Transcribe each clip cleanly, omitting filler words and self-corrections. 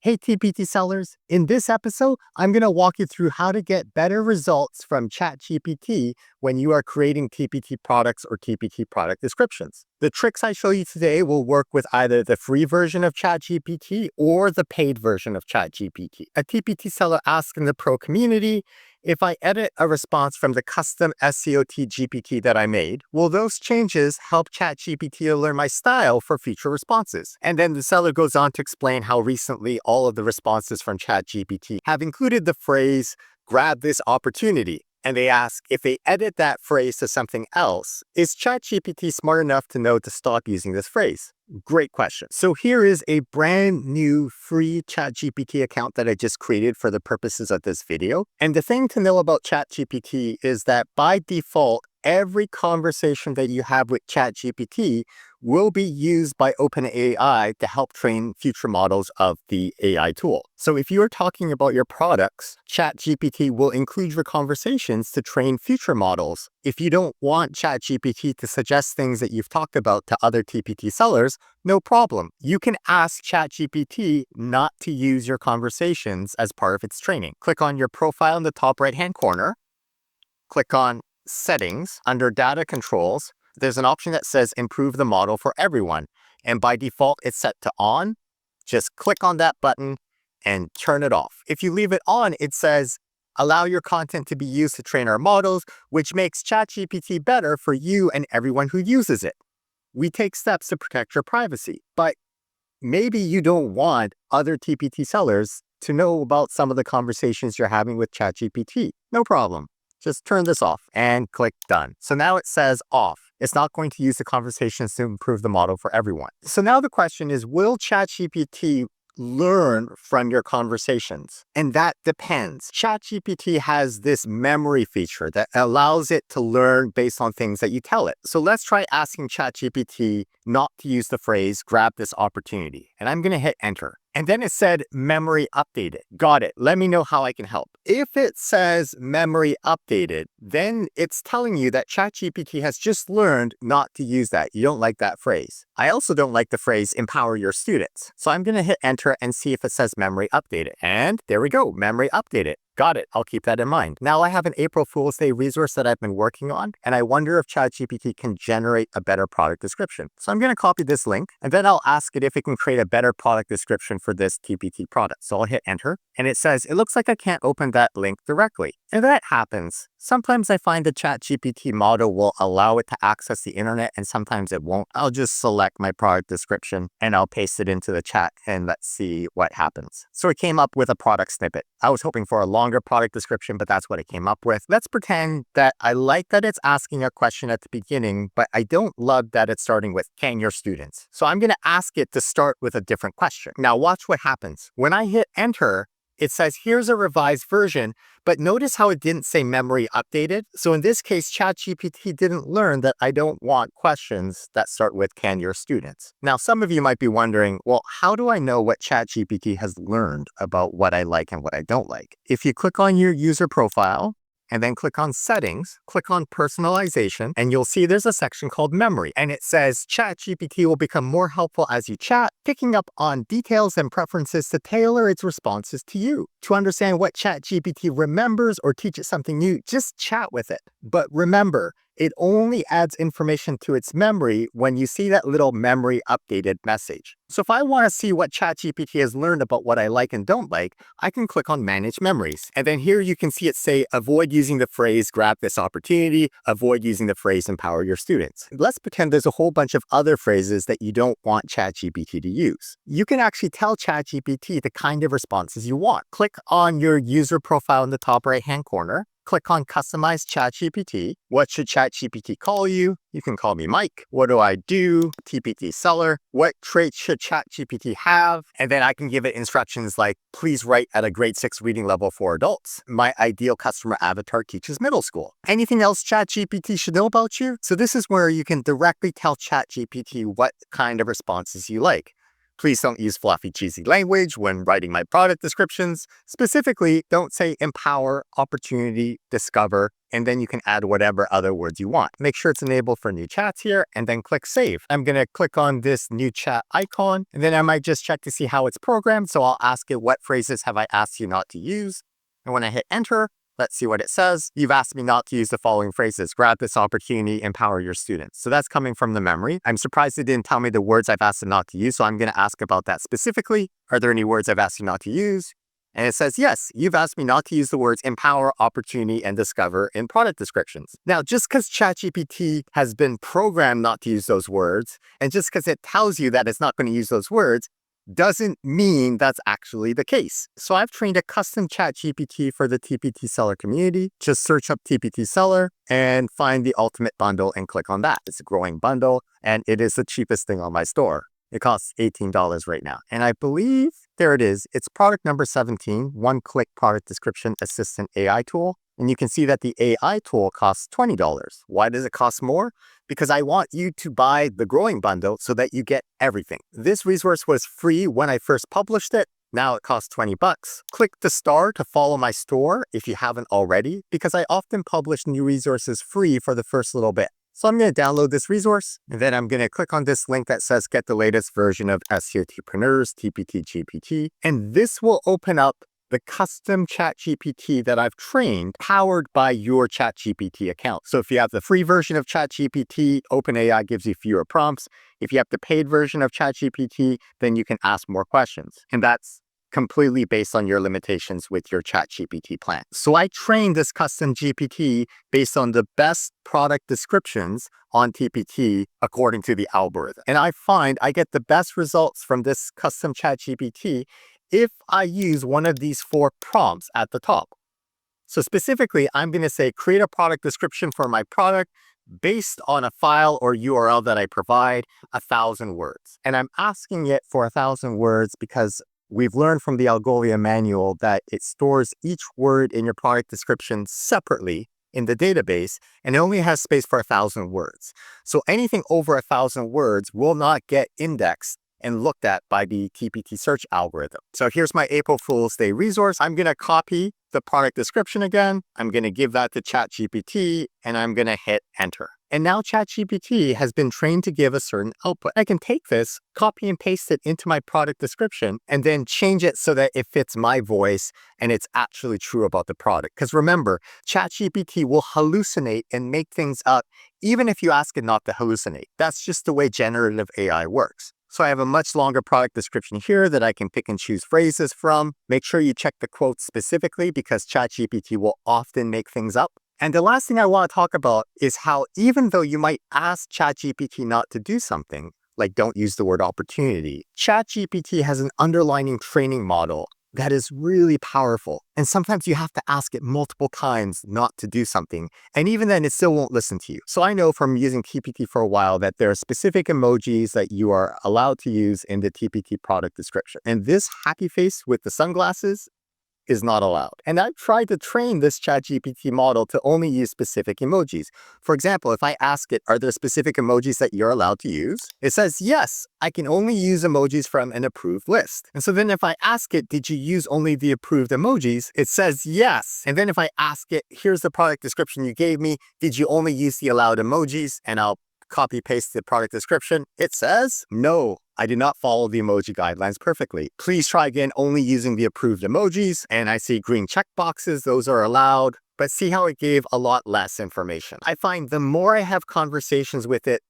Hey TPT sellers, in this episode, I'm going to walk you through how to get better results from ChatGPT when you are creating TPT products or TPT product descriptions. The tricks I show you today will work with either the free version of ChatGPT or the paid version of ChatGPT. A TPT seller asked in the pro community, if I edit a response from the custom SEOT GPT that I made, will those changes help ChatGPT to learn my style for future responses? And then the seller goes on to explain how recently all of the responses from ChatGPT have included the phrase, grab this opportunity. And they ask, if they edit that phrase to something else, is ChatGPT smart enough to know to stop using this phrase? Great question. So here is a brand new free ChatGPT account that I just created for the purposes of this video. And the thing to know about ChatGPT is that by default, every conversation that you have with ChatGPT will be used by OpenAI to help train future models of the AI tool. So if you are talking about your products, ChatGPT will include your conversations to train future models. If you don't want ChatGPT to suggest things that you've talked about to other TPT sellers, no problem. You can ask ChatGPT not to use your conversations as part of its training. Click on your profile in the top right-hand corner. Click on Settings. Under Data Controls, there's an option that says Improve the model for everyone. And by default, it's set to on. Just click on that button and turn it off. If you leave it on, it says, allow your content to be used to train our models, which makes ChatGPT better for you and everyone who uses it. We take steps to protect your privacy, but maybe you don't want other TPT sellers to know about some of the conversations you're having with ChatGPT. No problem. Just turn this off and click done. So now it says off. It's not going to use the conversations to improve the model for everyone. So now the question is, will ChatGPT learn from your conversations? And that depends. ChatGPT has this memory feature that allows it to learn based on things that you tell it. So let's try asking ChatGPT not to use the phrase, grab this opportunity. And I'm going to hit enter. And then it said memory updated. Got it. Let me know how I can help. If it says memory updated, then it's telling you that ChatGPT has just learned not to use that. You don't like that phrase. I also don't like the phrase empower your students. So I'm going to hit enter and see if it says memory updated. And there we go, memory updated. Got it. I'll keep that in mind. Now I have an April Fool's Day resource that I've been working on, and I wonder if ChatGPT can generate a better product description. So I'm going to copy this link, and then I'll ask it if it can create a better product description for this TPT product. So I'll hit enter, and it says, it looks like I can't open that link directly. And that happens. Sometimes I find the ChatGPT model will allow it to access the internet, and sometimes it won't. I'll just select my product description, and I'll paste it into the chat, and let's see what happens. So it came up with a product snippet. I was hoping for a longer product description, but that's what it came up with. Let's pretend that I like that it's asking a question at the beginning, but I don't love that it's starting with, can your students? So I'm going to ask it to start with a different question. Now watch what happens. When I hit enter, it says, here's a revised version, but notice how it didn't say memory updated. So in this case, ChatGPT didn't learn that I don't want questions that start with, can your students? Now, some of you might be wondering, well, how do I know what ChatGPT has learned about what I like and what I don't like? If you click on your user profile, and then click on settings, click on personalization, and you'll see there's a section called memory. And it says ChatGPT will become more helpful as you chat, picking up on details and preferences to tailor its responses to you. To understand what ChatGPT remembers or teach it something new, just chat with it. But remember, it only adds information to its memory when you see that little memory updated message. So if I want to see what ChatGPT has learned about what I like and don't like, I can click on Manage Memories. And then here you can see it say, avoid using the phrase, grab this opportunity, avoid using the phrase, empower your students. Let's pretend there's a whole bunch of other phrases that you don't want ChatGPT to use. You can actually tell ChatGPT the kind of responses you want. Click on your user profile in the top right-hand corner. Click on Customize ChatGPT. What should ChatGPT call you? You can call me Mike. What do I do? TPT seller. What traits should ChatGPT have? And then I can give it instructions like, please write at a grade 6 reading level for adults. My ideal customer avatar teaches middle school. Anything else ChatGPT should know about you? So this is where you can directly tell ChatGPT what kind of responses you like. Please don't use fluffy, cheesy language when writing my product descriptions. Specifically, don't say empower, opportunity, discover, and then you can add whatever other words you want. Make sure it's enabled for new chats here and then click save. I'm going to click on this new chat icon and then I might just check to see how it's programmed. So I'll ask it, what phrases have I asked you not to use? And when I hit enter, let's see what it says. You've asked me not to use the following phrases. Grab this opportunity, empower your students. So that's coming from the memory. I'm surprised it didn't tell me the words I've asked it not to use. So I'm going to ask about that specifically. Are there any words I've asked you not to use? And it says, yes, you've asked me not to use the words empower, opportunity, and discover in product descriptions. Now, just because ChatGPT has been programmed not to use those words, and just because it tells you that it's not going to use those words, doesn't mean that's actually the case. So I've trained a custom ChatGPT for the TPT seller community. Just search up TPT seller and find the ultimate bundle and click on that. It's a growing bundle and it is the cheapest thing on my store. It costs $18 right now. And I believe, there it is. It's product number 17, one-click product description assistant AI tool. And you can see that the AI tool costs $20. Why does it cost more? Because I want you to buy the growing bundle so that you get everything. This resource was free when I first published it. Now it costs 20 bucks. Click the star to follow my store if you haven't already, because I often publish new resources free for the first little bit. So I'm going to download this resource, and then I'm going to click on this link that says get the latest version of SEOTpreneurs TPT GPT. And this will open up the custom ChatGPT that I've trained powered by your ChatGPT account. So if you have the free version of ChatGPT, OpenAI gives you fewer prompts. If you have the paid version of ChatGPT, then you can ask more questions. And that's completely based on your limitations with your ChatGPT plan. So I trained this custom GPT based on the best product descriptions on TPT according to the algorithm. And I find I get the best results from this custom ChatGPT if I use one of these 4 prompts at the top. So specifically, I'm going to say create a product description for my product based on a file or URL that I provide, 1,000 words. And I'm asking it for 1,000 words because we've learned from the Algolia manual that it stores each word in your product description separately in the database, and it only has space for 1,000 words. So anything over 1,000 words will not get indexed and looked at by the TPT search algorithm. So here's my April Fool's Day resource. I'm going to copy the product description again. I'm going to give that to ChatGPT, and I'm going to hit enter. And now ChatGPT has been trained to give a certain output. I can take this, copy and paste it into my product description, and then change it so that it fits my voice and it's actually true about the product. Because remember, ChatGPT will hallucinate and make things up even if you ask it not to hallucinate. That's just the way generative AI works. So I have a much longer product description here that I can pick and choose phrases from. Make sure you check the quotes specifically because ChatGPT will often make things up. And the last thing I want to talk about is how even though you might ask ChatGPT not to do something, like don't use the word opportunity, ChatGPT has an underlying training model that is really powerful. And sometimes you have to ask it multiple times not to do something. And even then, it still won't listen to you. So I know from using TPT for a while that there are specific emojis that you are allowed to use in the TPT product description. And this happy face with the sunglasses is not allowed. And I've tried to train this ChatGPT model to only use specific emojis. For example, if I ask it, are there specific emojis that you're allowed to use? It says, yes, I can only use emojis from an approved list. And so then if I ask it, did you use only the approved emojis? It says yes. And then if I ask it, here's the product description you gave me, did you only use the allowed emojis? And I'll copy paste the product description. It says, no, I did not follow the emoji guidelines perfectly. Please try again only using the approved emojis. And I see green check boxes, those are allowed. But see how it gave a lot less information. I find the more I have conversations with it,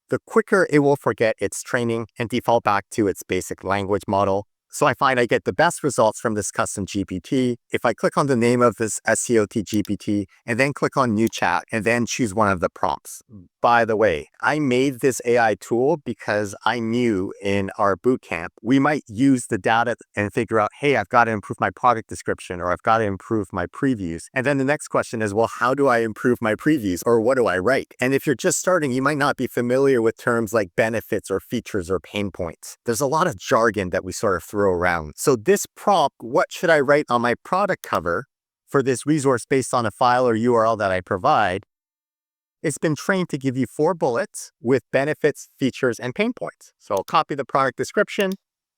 the quicker it will forget its training and default back to its basic language model. So I find I get the best results from this custom GPT if I click on the name of this SEOT GPT and then click on new chat and then choose one of the prompts. By the way, I made this AI tool because I knew in our bootcamp, we might use the data and figure out, hey, I've got to improve my product description or I've got to improve my previews. And then the next question is, well, how do I improve my previews or what do I write? And if you're just starting, you might not be familiar with terms like benefits or features or pain points. There's a lot of jargon that we sort of throw around. So this prompt, what should I write on my product cover for this resource based on a file or URL that I provide, It's been trained to give you 4 bullets with benefits, features, and pain points. So I'll copy the product description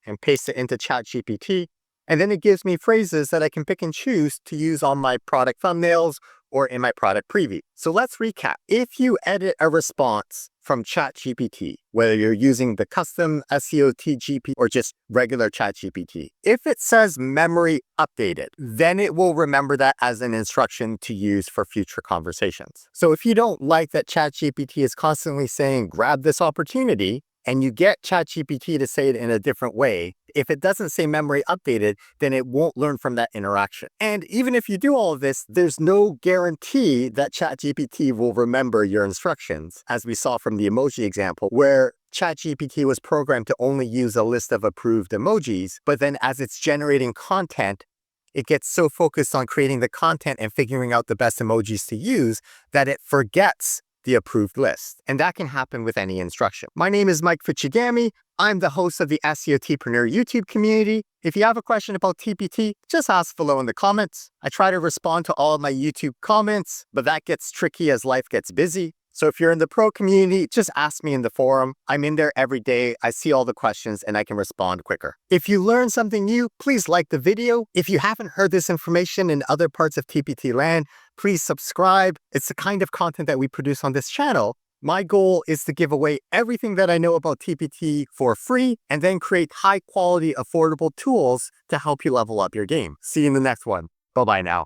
and paste it into ChatGPT. And then it gives me phrases that I can pick and choose to use on my product thumbnails or in my product preview. So let's recap. If you edit a response from ChatGPT, whether you're using the custom SEOTgp or just regular ChatGPT, if it says memory updated, then it will remember that as an instruction to use for future conversations. So if you don't like that ChatGPT is constantly saying, grab this opportunity, and you get ChatGPT to say it in a different way, if it doesn't say memory updated, then it won't learn from that interaction. And even if you do all of this, there's no guarantee that ChatGPT will remember your instructions, as we saw from the emoji example, where ChatGPT was programmed to only use a list of approved emojis, but then as it's generating content, it gets so focused on creating the content and figuring out the best emojis to use that it forgets the approved list. And that can happen with any instruction. My name is Mike Fuchigami. I'm the host of the SEOTpreneur YouTube community. If you have a question about TPT, just ask below in the comments. I try to respond to all of my YouTube comments, but that gets tricky as life gets busy. So if you're in the pro community, just ask me in the forum. I'm in there every day. I see all the questions and I can respond quicker. If you learned something new, please like the video. If you haven't heard this information in other parts of TPT land, please subscribe. It's the kind of content that we produce on this channel. My goal is to give away everything that I know about TPT for free and then create high quality, affordable tools to help you level up your game. See you in the next one. Bye-bye now.